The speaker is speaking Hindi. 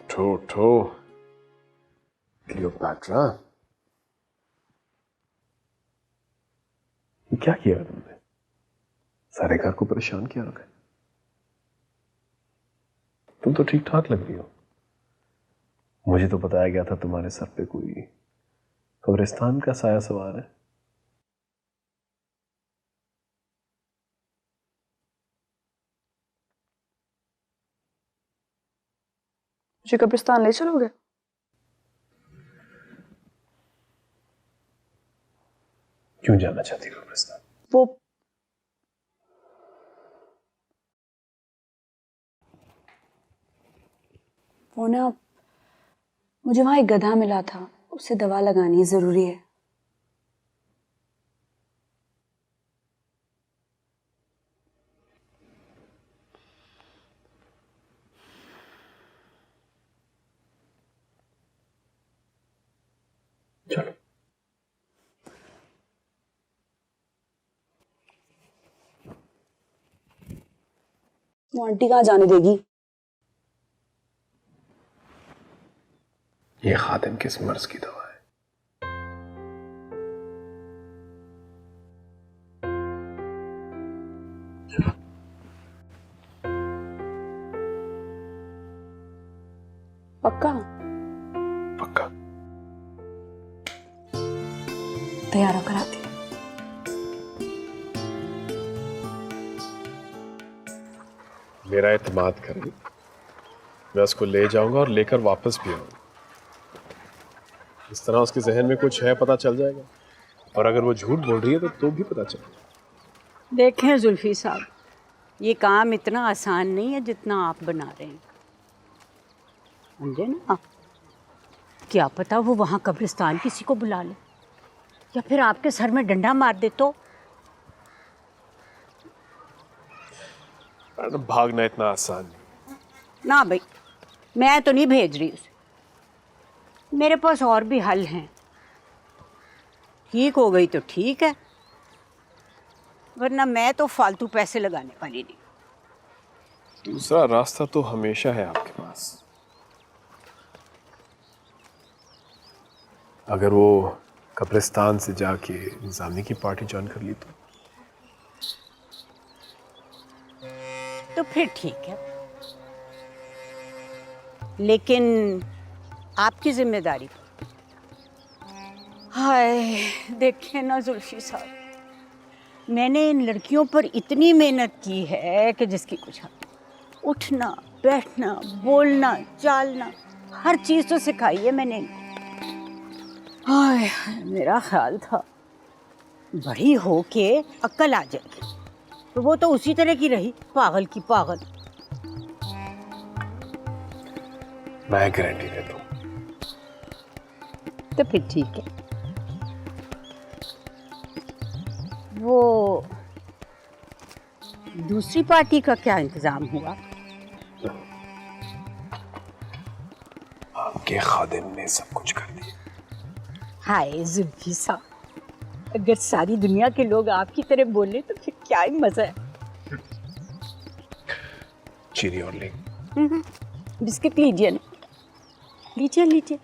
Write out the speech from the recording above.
उठो उठो क्लियोपैट्रा, ये क्या किया तुमने? सारे घर को परेशान किया रखा है। तुम तो ठीक ठाक लग रही हो। मुझे तो बताया गया था तुम्हारे सर पे कोई कब्रिस्तान का साया सवार है। मुझे कब्रिस्तान ले चलोगे? क्यों जाना चाहती हो कब्रिस्तान? वो ना, मुझे वहां एक गधा मिला था, उसे दवा लगानी जरूरी है। चलो। वो आंटी कहाँ जाने देगी? ये खादिम किस मर्ज की दवा है? चलो। पक्का? पक्का। तैयार होकर आती हूँ। मेरा एतमाद करें, मैं उसको ले जाऊंगा और लेकर वापस भी आऊंगा। इस तरह उसके जहन में कुछ है पता चल जाएगा, और अगर वो झूठ बोल रही है तो भी पता चलेगा। देखें जुल्फी साहब, ये काम इतना आसान नहीं है जितना आप बना रहे हैं, समझे ना? क्या पता वो वहाँ कब्रिस्तान किसी को बुला ले, या फिर आपके सर में डंडा मार दे तो? भागना इतना आसान नहीं। ना भाई, मैं तो नहीं भेज रही उसे। मेरे पास और भी हल हैं। ठीक हो गई तो ठीक है, वरना मैं तो फालतू पैसे लगाने वाली नहीं। दूसरा रास्ता तो हमेशा है आपके पास। अगर वो कब्रिस्तान से जाके निजामी की पार्टी ज्वाइन कर ली तो फिर ठीक है, लेकिन आपकी जिम्मेदारी पर। हाय, देखें ना जुल्फी साहब, मैंने इन लड़कियों पर इतनी मेहनत की है कि जिसकी कुछ हद। उठना, बैठना, बोलना, चालना, हर चीज़ तो सिखाई है मैंने इनको। हाय, मेरा ख्याल था बड़ी हो के अक्ल आ जाएगी, तो वो तो उसी तरह की रही, पागल की पागल। मैं गारंटी देता हूँ। तो फिर ठीक है। वो दूसरी पार्टी का क्या इंतजाम हुआ? आपके खादिम ने सब कुछ कर दिया। हाय जुल्फी साहब, अगर सारी दुनिया के लोग आपकी तरह बोले तो फिर क्या ही मजा है। चीनी और ले। बिस्किट लीजिए ना, लीजिए लीजिए।